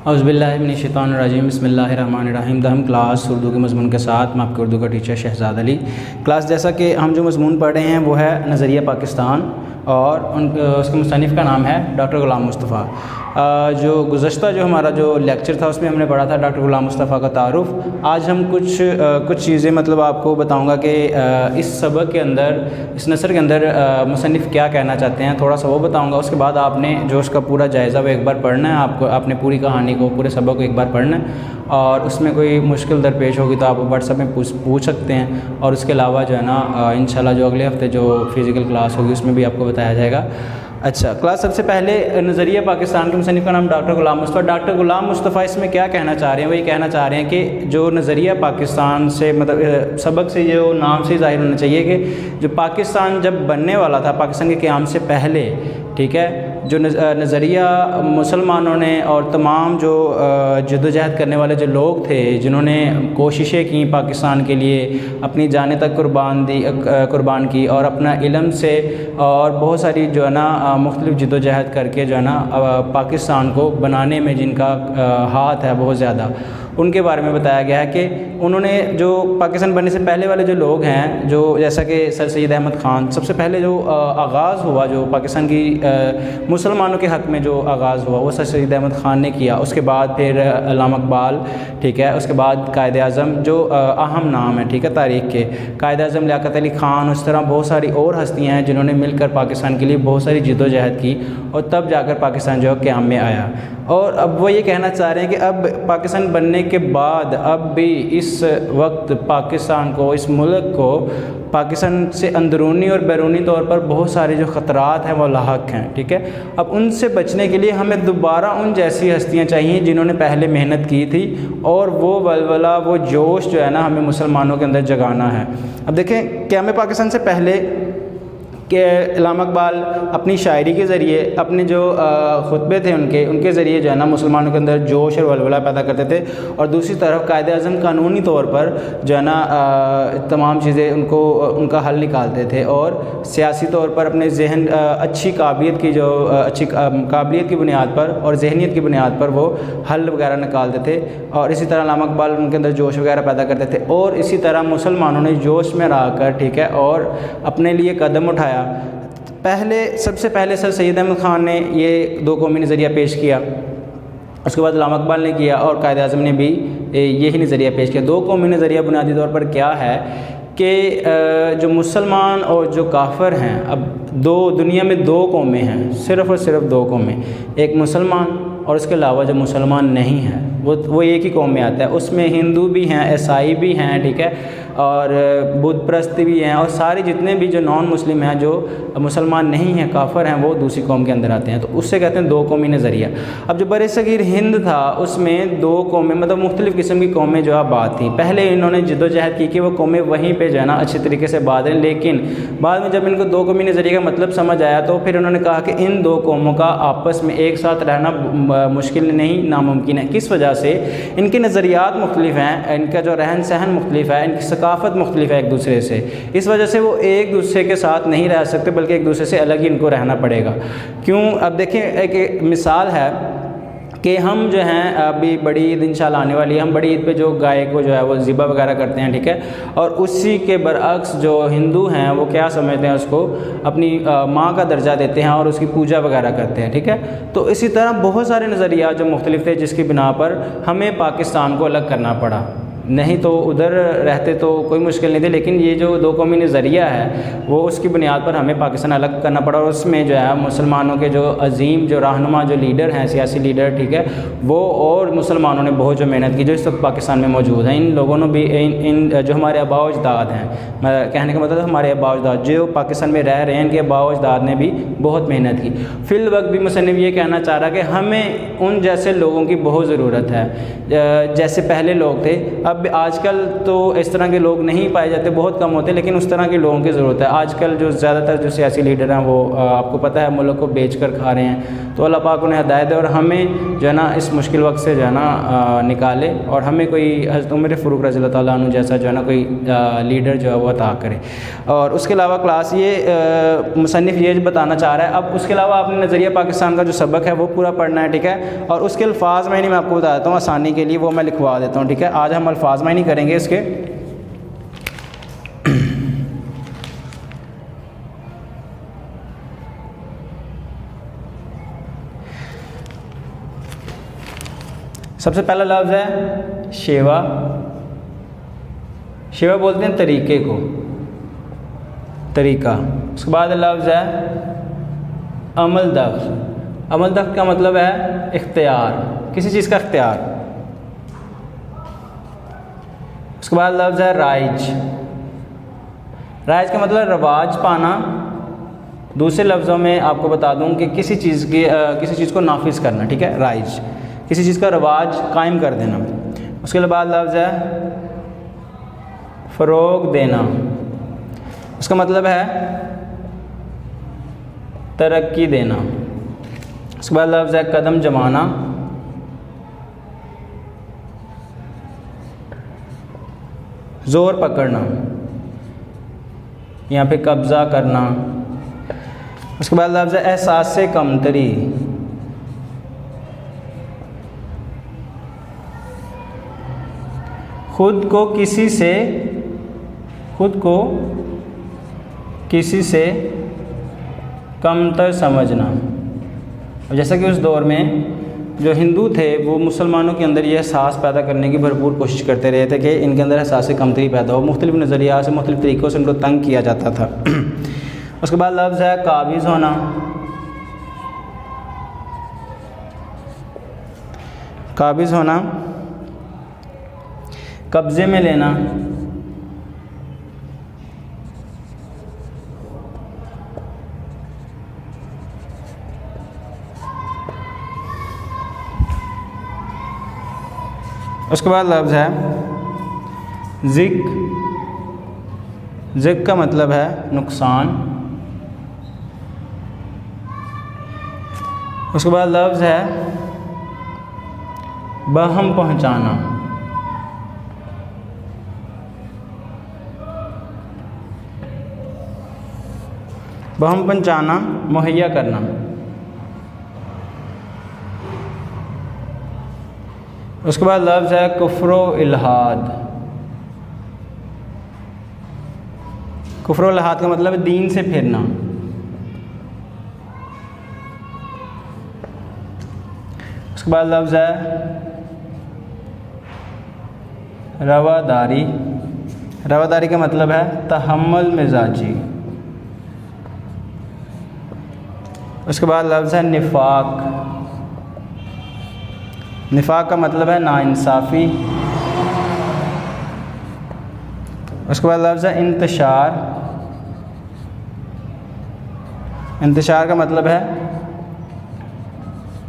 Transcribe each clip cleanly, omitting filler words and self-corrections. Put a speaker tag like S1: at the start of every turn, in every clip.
S1: औज़ुबिल्लाहिमिनश्शैतानिर्रजीम बिस्मिल्लाहिर्रहमानिर्रहीम। दहम क्लास उर्दू के मज़मून के साथ मैं आपके उर्दू का टीचर शहज़ाद अली। क्लास जैसा कि हम जो मज़मून पढ़ रहे हैं वो है नज़रिया पाकिस्तान और उसके मुसन्निफ़ का नाम है डॉक्टर ग़ुलाम मुस्तफ़ा। जो गुज़श्ता जो हमारा जो लेक्चर था उसमें हमने पढ़ा था डॉक्टर ग़ुलाम मुस्तफ़ा का तारुफ़। आज हम कुछ चीज़ें मतलब आपको बताऊंगा कि इस सबक के अंदर, इस नसर के अंदर मुसन्निफ़ क्या कहना चाहते हैं, थोड़ा सा वो बताऊंगा। उसके बाद आपने जो उसका पूरा जायज़ा वो एक बार पढ़ना है। आपने पूरी कहानी को, पूरे सबक को एक बार पढ़ना है और उसमें कोई मुश्किल दरपेश होगी तो आप व्हाट्सएप में पूछ सकते हैं। और उसके अलावा जो है ना इंशाल्लाह जो अगले हफ़्ते जो फ़िज़िकल क्लास होगी उसमें भी आपको बताया जाएगा। अच्छा, क्लास सबसे पहले नज़रिया पाकिस्तान के मुसन्निफ़ का नाम डॉक्टर ग़ुलाम मुस्तफ़ा। डॉक्टर ग़ुलाम मुस्तफ़ा इसमें क्या कहना चाह रहे हैं? वो ये कहना चाह रहे हैं कि जो नज़रिया पाकिस्तान से मतलब सबक से जो नाम से ज़ाहिर होना चाहिए कि जो पाकिस्तान जब बनने वाला था, पाकिस्तान के क़याम से पहले, ठीक है, जो नज़रिया मुसलमानों ने और तमाम जो जद्दोजहद करने वाले जो लोग थे, जिन्होंने कोशिशें की पाकिस्तान के लिए, अपनी जानें तक कुर्बान की और अपना इल्म से और बहुत सारी जो है ना मुख्तलिफ़ जद्दोजहद करके जो है ना पाकिस्तान को बनाने में जिनका हाथ है बहुत ज़्यादा, उनके बारे में बताया गया है कि उन्होंने जो पाकिस्तान बनने से पहले वाले जो लोग हैं, जो जैसा कि सर सैयद अहमद ख़ान, सबसे पहले जो आगाज़ हुआ जो पाकिस्तान की मुसलमानों के हक़ में जो आगाज़ हुआ वो सर सैयद अहमद ख़ान ने किया। उसके बाद फिर अल्लामा इक़बाल, ठीक है, उसके बाद कायद आज़म जो अहम नाम है, ठीक है, तारीख़ के कायद आज़म लियाक़त अली ख़ान, उस तरह बहुत सारी और हस्तियाँ हैं जिन्होंने मिलकर पाकिस्तान के लिए बहुत सारी जद्दोजहद की और तब जाकर पाकिस्तान जो है क़याम में आया। और अब वो ये कहना चाह रहे हैं कि अब पाकिस्तान बनने के बाद अब भी इस वक्त पाकिस्तान को, इस मुल्क को पाकिस्तान से अंदरूनी और बैरूनी तौर पर बहुत सारे जो ख़तरात हैं वो लाहक हैं, ठीक है। अब उनसे बचने के लिए हमें दोबारा उन जैसी हस्तियां चाहिए जिन्होंने पहले मेहनत की थी और वो वलवला, वो जोश जो है ना हमें मुसलमानों के अंदर जगाना है। अब देखें, क़याम पाकिस्तान से पहले कि अल्लामा इक़बाल अपनी शायरी के ज़रिए, अपने जो खुतबे थे उनके ज़रिए जो है ना मुसलमानों के अंदर जोश और वलवला पैदा करते थे। और दूसरी तरफ कायद आज़म कानूनी तौर पर जो है ना तमाम चीज़ें उनका हल निकालते थे और सियासी तौर पर अपने जहन अच्छी काबिलियत की बुनियाद पर और जहनीत की बुनियाद पर वो हल वगैरह निकालते थे। और इसी तरह अल्लामा इक़बाल उनके अंदर जोश वगैरह पैदा करते थे और इसी तरह मुसलमानों ने जोश में रहकर, ठीक है, और अपने लिए कदम उठाया। सबसे पहले सर सैयद अहमद ख़ान ने ये दो कौमी नज़रिया पेश किया, उसके बाद अल्लामा इक़बाल ने किया और कायद आज़म ने भी यही नज़रिया पेश किया। दो कौमी नज़रिया बुनियादी तौर पर क्या है कि जो मुसलमान और जो काफ़िर हैं, अब दुनिया में दो कौमें हैं, सिर्फ़ और सिर्फ दो कौमें, एक मुसलमान और उसके अलावा जो मुसलमान नहीं है वो एक ही कौम में आता है। उसमें हिंदू भी हैं, ईसाई भी हैं, ठीक है, और बुद्ध परस्त भी हैं और सारे जितने भी जो नॉन मुस्लिम हैं, जो मुसलमान नहीं हैं, काफ़िर हैं, वो दूसरी कौम के अंदर आते हैं। तो उससे कहते हैं दो कौमी नज़रिया। अब जो बरसगीर हिंद था उसमें दो कौमें, मतलब मुख्तलिफ़ किस्म की कौमें जो आबाद थी। पहले इन्होंने जद्दोजहद की कि वो कौमें वहीं पर जो है ना अच्छे तरीके से आबाद हैं, लेकिन बाद में जब इनको दो कौमी नज़रिया का मतलब समझ आया तो फिर उन्होंने कहा कि इन दो कौमों का आपस में एक साथ रहना मुश्किल नहीं, नामुमकिन है। किस वजह से? इनके नज़रियात मुख्तलिफ़ हैं, इनका जो रहन सहन मुख्तलिफ़ है, इनकी सकाफ़त मुख्तलिफ़ है एक दूसरे से। इस वजह से वो एक दूसरे के साथ नहीं रह सकते बल्कि एक दूसरे से अलग ही इनको रहना पड़ेगा। क्यों? अब देखें, एक मिसाल है कि हम जो हैं अभी बड़ी ईद इंशाल्लाह आने वाली है, हम बड़ी ईद पे जो गाय को जो है वो ज़िबा वगैरह करते हैं, ठीक है, और उसी के बरअक्स जो हिंदू हैं वो क्या समझते हैं, उसको अपनी माँ का दर्जा देते हैं और उसकी पूजा वगैरह करते हैं, ठीक है। तो इसी तरह बहुत सारे नज़रिया जो मुख्तलिफ थे जिसकी बिना पर हमें पाकिस्तान को अलग करना पड़ा। नहीं तो उधर रहते तो कोई मुश्किल नहीं थी, लेकिन ये जो दो कौमी नज़रिया है वो उसकी बुनियाद पर हमें पाकिस्तान अलग करना पड़ा। और उसमें जो है मुसलमानों के जो अजीम जो रहनुमा जो लीडर हैं, सियासी लीडर, ठीक है, वो और मुसलमानों ने बहुत जो मेहनत की जो इस वक्त पाकिस्तान में मौजूद हैं। इन लोगों ने भी इन जो हमारे आबाओ अजदाद हैं, कहने का मतलब हमारे आबाओ अजदाद जो पाकिस्तान में रह रहे हैं, इनके आबाओ अजदाद ने भी बहुत मेहनत की। फिल वक्त भी मुसन्निफ़ ये कहना चाह रहा कि हमें उन जैसे लोगों की बहुत ज़रूरत है जैसे पहले लोग थे। अब आजकल तो इस तरह के लोग नहीं पाए जाते, बहुत कम होते, लेकिन उस तरह के लोगों की ज़रूरत है। आजकल जो ज़्यादातर जो सियासी लीडर हैं वो आपको पता है मुल्क को बेच कर खा रहे हैं। तो अल्लाह पाक उन्हें हिदायत दे और हमें जो है ना इस मुश्किल वक्त से जो है ना निकाले, और हमें कोई हज़रत उमर फ़ारूक रज़ी अल्लाह ताला अन्हु जैसा जो है ना कोई लीडर जो है वो अता करे। और उसके अलावा क्लास ये मुसन्निफ़ ये बताना चाह रहा है। अब उसके अलावा आपने नज़रिया पाकिस्तान का जो सबक है वो पूरा पढ़ना है, ठीक है। और उसके अल्फाज मैं आपको बता देता हूँ आसानी के लिए, वो मैं लिखवा देता हूँ, ठीक है। आज हम अल्फाज में नहीं करेंगे इसके। सबसे पहला लफ्ज़ है शेवा। शेवा बोलते हैं तरीके को, तरीका। उसके बाद लफ्ज़ है अमल दख्त। अमल दख्त का मतलब है इख्तियार, किसी चीज़ का इख्तियार। उसके बाद लफ्ज़ है राइज। राइज का मतलब रवाज पाना। दूसरे लफ्ज़ों में आपको बता दूं कि किसी चीज़ को नाफिज करना, ठीक है, राइज, किसी चीज़ का रवाज कायम कर देना। उसके बाद लफ्ज़ है फ़रोग देना। उसका मतलब है तरक्की देना। उसके बाद लफ्ज़ है कदम जमाना। ज़ोर पकड़ना, यहाँ पे कब्ज़ा करना। उसके बाद लफ्ज़ है एहसास से कमतरी। खुद को किसी से कमतर समझना। अब जैसा कि उस दौर में जो हिंदू थे वो मुसलमानों के अंदर ये एहसास पैदा करने की भरपूर कोशिश करते रहे थे कि इनके अंदर एहसास कमतरी पैदा हो। मुख्तलिफ़ नज़रिया से मुख्तलिफ़ तरीक़ों से उनको तंग किया जाता था। उसके बाद लफ्ज़ है काबिज़ होना। काबिज़ होना, कब्ज़े में लेना। उसके बाद लफ्ज़ है ज़िक। ज़िक का मतलब है नुकसान। उसके बाद लफ्ज़ है बहम पहुँचाना। बहम पहुँचाना, मुहैया करना। उसके बाद लफ्ज़ है कुफ्र इल्हाद। कुफ्र इल्हाद का मतलब है दीन से फिरना। उसके बाद लफ्ज़ है रवादारी। रवादारी का मतलब है तहम्मुल मिजाजी। उसके बाद लफ्ज़ है निफाक। निफाक का मतलब है नाइंसाफ़ी। उसके बाद लफ्ज़ है इंतशार। इंतशार का मतलब है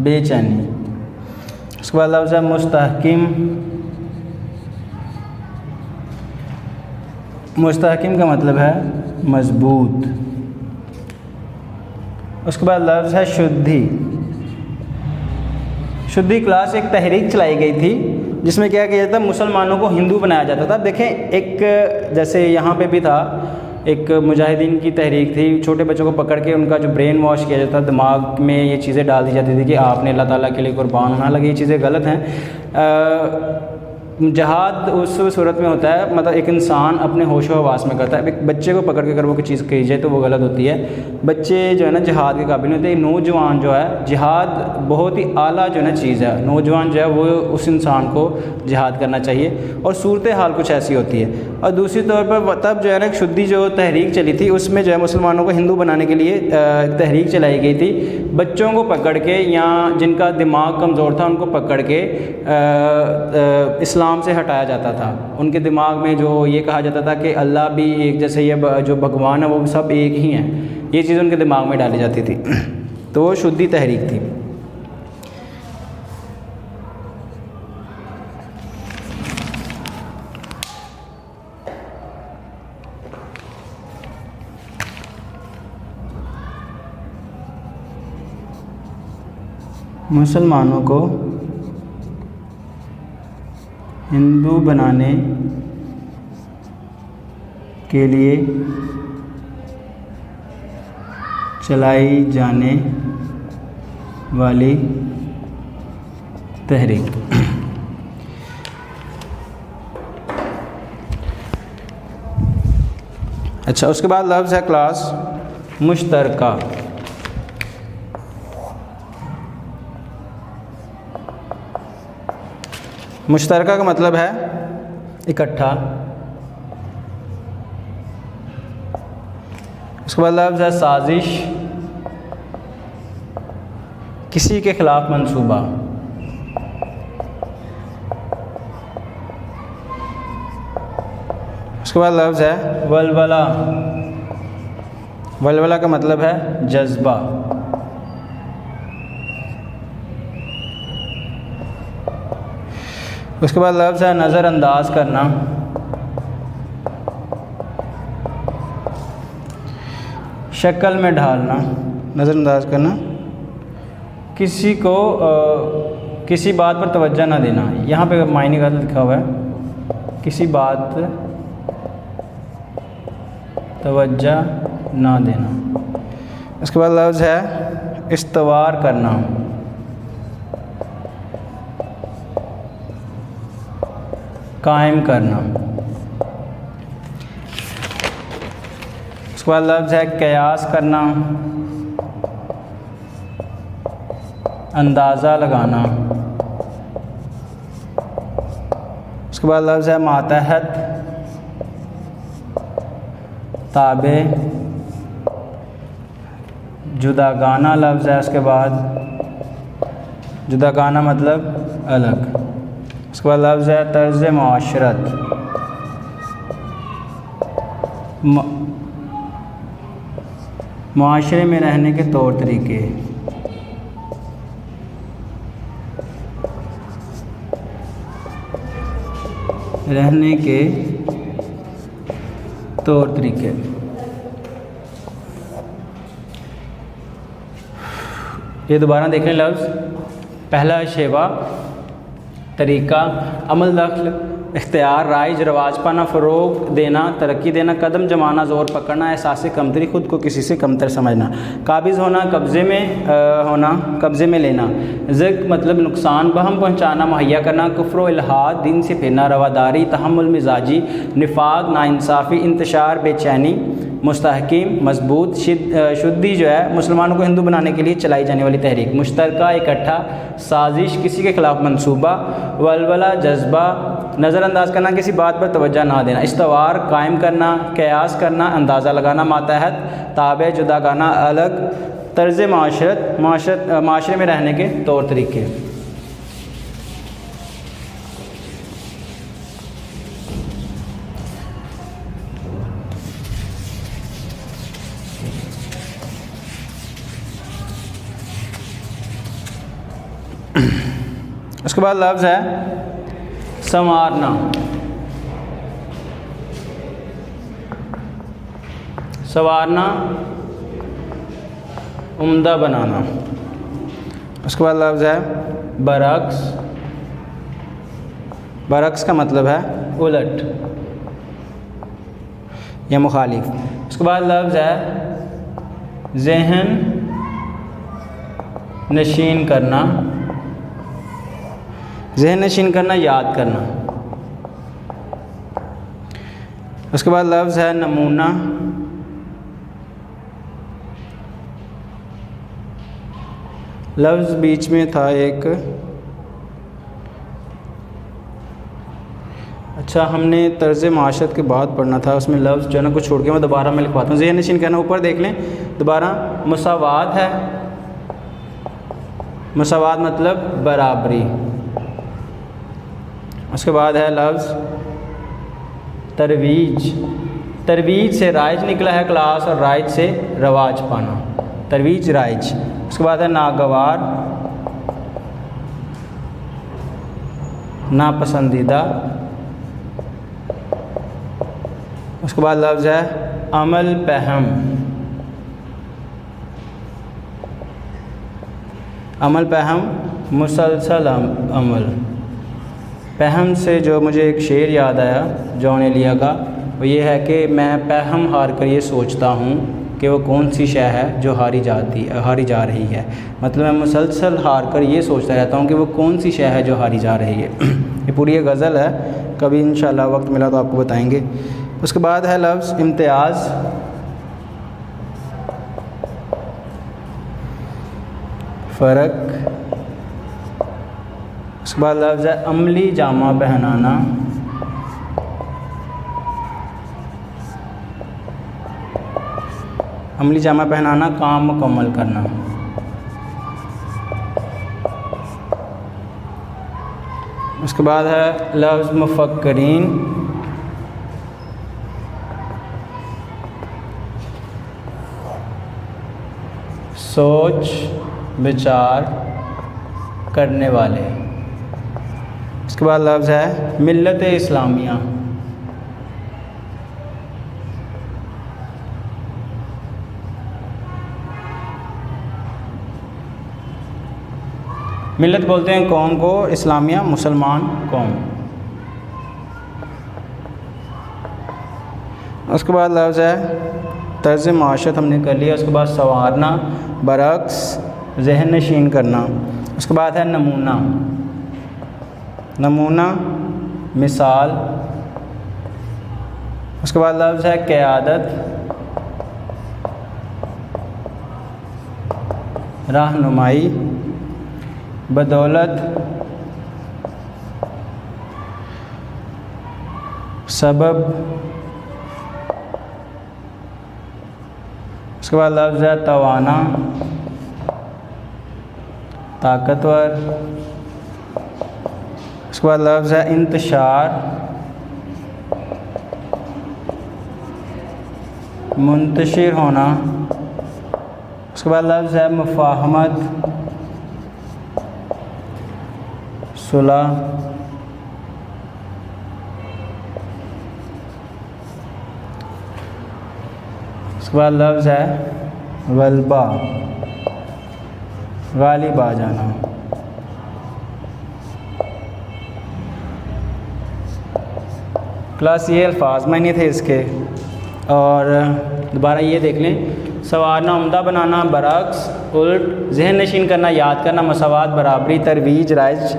S1: बेचैनी। उसके बाद लफ्ज़ है मुस्तहकिम। मुस्तहकिम का मतलब है मज़बूत। उसके बाद लफ्ज़ है शुद्धि। शुद्धि क्लास एक तहरीक चलाई गई थी जिसमें क्या किया जाता, मुसलमानों को हिंदू बनाया जाता था। देखें, एक जैसे यहाँ पे भी था, एक मुजाहिदीन की तहरीक थी। छोटे बच्चों को पकड़ के उनका जो ब्रेन वॉश किया जाता, दिमाग में ये चीज़ें डाल दी जाती थी कि आपने अल्लाह ताला के लिए कुर्बान होना। हालांकि ये चीज़ें गलत हैं। जहाद उस सूरत में होता है, मतलब एक इंसान अपने होश व हवास में करता है। एक बच्चे को पकड़ के अगर वो कोई चीज़ की जाए तो वो गलत होती है। बच्चे जो है ना जिहाद के काबिल होते हैं। नौजवान जो है, जिहाद बहुत ही आला जो है ना चीज़ है। नौजवान जो है वो उस इंसान को जिहाद करना चाहिए, और सूरत हाल कुछ ऐसी होती है। और दूसरी तौर पर तब जो है ना शुद्धि जो तहरीक चली थी, उसमें जो है मुसलमानों को हिंदू बनाने के लिए तहरीक चलाई गई थी। बच्चों को पकड़ के या जिनका दिमाग कमज़ोर था उनको पकड़ के इस्लाम से हटाया जाता था। उनके दिमाग में जो ये कहा जाता था कि अल्लाह भी एक जैसे, ये जो भगवान है वो सब एक ही हैं, ये चीज़ उनके दिमाग में डाली जाती थी। तो वो शुद्धि तहरीक थी। मुसलमानों को हिंदू बनाने के लिए चलाई जाने वाली तहरीक। अच्छा, उसके बाद लफ्ज़ है क्लास मुश्तरका। मुश्तरका का मतलब है इकट्ठा। उसके बाद लफ्ज़ है साजिश, किसी के ख़िलाफ़ मंसूबा। उसके बाद लफ्ज़ है वलवला। वलवला का मतलब है जज्बा। उसके बाद लफ्ज़ है नज़रअंदाज करना। शक्ल में ढालना, नज़रअंदाज करना, किसी को किसी बात पर तवज्जो ना देना। यहाँ पे मायने गलत लिखा हुआ है, किसी बात तवज्जो ना देना। उसके बाद लफ्ज़ है इस्तवार करना। कायम करना। उसके बाद लफ्ज़ है क़यास करना, अंदाज़ा लगाना। उसके बाद लफ्ज़ है मातहत, ताबे, जुदागाना लफ्ज़ है। उसके बाद जुदागाना मतलब अलग। उसके बाद लफ्ज़ है तर्ज़ मुआशरत, मुआशरे में रहने के तौर तरीके। रहने के तौर तरीके। ये दोबारा देख लें लफ्ज़। पहला है शेवा, तरीका, अमल, दख्ल, इख्तियार, राइज, रवाज पाना, फ़रोग देना, तरक्की देना, कदम जमाना, ज़ोर पकड़ना, एहसास कमतरी, ख़ुद को किसी से कमतर समझना। काबिज़ होना, कब्ज़े में होना, कब्ज़े में लेना। ज़िक मतलब नुकसान, बहम पहुँचाना, मुहैया करना, कुफ्र, इल्हाद, दीन से फिरना, रवादारी, तहम्मुल, मिजाजी, निफाक, नाइंसाफ़ी, इंतशार, बेचैनी, मुस्तहकीम, मजबूत, शुद्धि जो है मुसलमानों को हिंदू बनाने के लिए चलाई जाने वाली तहरीक। मुश्तरका इकट्ठा, साजिश किसी के ख़िलाफ़ मंसूबा, वलवला जज्बा, नज़रअंदाज करना, किसी बात पर तवज्जो ना देना, इस्तवार कायम करना, क़यास करना, अंदाज़ा लगाना, मातहत, ताबे, जुदागाना, अलग, तर्ज़ माशरत, माशरे में रहने के तौर तरीके। उसके बाद लफ्ज़ है संवारना। संवारना, उम्दा बनाना। उसके बाद लफ्ज़ है बरअक्स। बरअक्स का मतलब है उलट या मुखालिफ। उसके बाद लफ्ज़ है ज़हन नशीन करना। ज़हन नशीन करना, याद करना। उसके बाद लफ्ज़ है नमूना। लफ्ज़ बीच में था एक, अच्छा हमने तर्ज़ माशरत के बाद पढ़ना था, उसमें लफ्ज़ जो है ना कुछ छोड़ के मैं दोबारा मैं लिखवाता हूँ। ज़हन नशीन करना ऊपर देख लें दोबारा। मुसावात है, मुसावात मतलब बराबरी। उसके बाद है लफ्ज़ तरवीज। तरवीज से राइज निकला है क्लास, और राइज से रवाज पाना, तरवीज राइज। उसके बाद है नागवार, नापसंदीदा। उसके बाद लफ्ज़ है अमल पहम। अमल पहम मुसलसल अमल। पहम से जो मुझे एक शेर याद आया जॉन एलिया का, वो ये है कि मैं पहम हार कर ये सोचता हूँ कि वो कौन सी शय है जो हारी जा रही है। मतलब मैं मुसलसल हार कर ये सोचता रहता हूँ कि वो कौन सी शय है जो हारी जा रही है। ये पूरी एक गज़ल है, कभी इंशाल्लाह वक्त मिला तो आपको बताएंगे। उसके बाद है लफ्ज़ इम्तियाज़। फ़र्क। उसके बाद लफ्ज़ है अमली जामा पहनाना। अमली जामा पहनाना काम मुकम्मल करना। उसके बाद है लफ्ज़ मुफ़क्किरीन। सोच विचार करने वाले। उसके बाद लफ्ज़ है मिल्लत इस्लामिया। मिल्लत बोलते हैं कौम को, इस्लामिया मुसलमान कौम। उसके बाद लफ्ज़ है तर्ज़ माशत, हमने कर लिया। उसके बाद संवारना, बरक्स, जहन नशीन करना। उसके बाद है नमूना। नमूना मिसाल। उसके बाद लफ्ज़ है क़यादत, रहनुमाई, बदौलत, सबब। उसके बाद लफ्ज़ है तवाना, ताकतवर। उसके बाद लफ्ज़ है इंतशार, मुंतशिर होना। उसके बाद लफ्ज़ है मुफ़ाहमत, सुलह। उसके बाद लफ्ज़ है गलबा, गालिब आ जाना। क्लास ये अल्फाज मायने थे इसके। और दोबारा ये देख लें, सवारना उम्दा बनाना, बरक्स उल्ट, जहन नशीन करना याद करना, मसावात बराबरी, तरवीज राइज,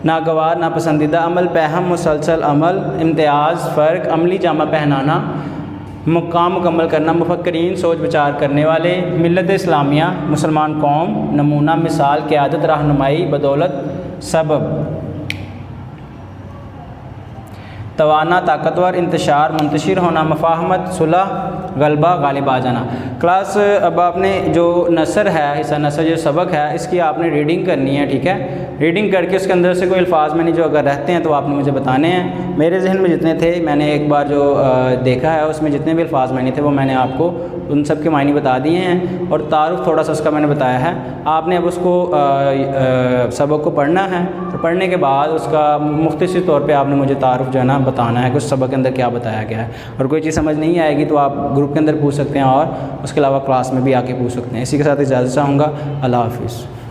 S1: नागवार नापसंदीदा, अमल पहम मुसलसल अमल, इम्तियाज़ फ़र्क, अमली जामा पहनाना, मुकाम मुकम्मल करना, मुफक्किरीन सोच विचार करने वाले, मिल्लत इस्लामिया मुसलमान कौम, नमूना मिसाल, क़यादत रहनुमाई, बदौलत सबब, तवाना ताकतवर, इंतशार मुंतशिर होना, मुफ़ाहमत सुलह, गलबा गालिब आ जाना। क्लास अब आपने जो नसर है, हिस्सा नसर जो सबक है, इसकी आपने रीडिंग करनी है, ठीक है। रीडिंग करके उसके अंदर से कोई अल्फाज मैंने जो अगर रहते हैं तो आपने मुझे बताने हैं। मेरे जहन में जितने थे, मैंने एक बार जो देखा है उसमें जितने भी अल्फाज मायने थे वो मैंने आपको उन सब के मायने बता दिए हैं। और तारुफ थोड़ा सा उसका मैंने बताया है। आपने अब उसको सबक को पढ़ना है, तो पढ़ने के बाद उसका मुख्तसर तौर पे आपने मुझे तारुफ जो है ना बताना है कि उस सबक के अंदर क्या बताया गया है। और कोई चीज़ समझ नहीं आएगी तो आप ग्रुप के अंदर पूछ सकते हैं, और उसके अलावा क्लास में भी आके पूछ सकते हैं। इसी के साथ इजाज़त चाहूँगा। अल्लाह हाफ़िज़।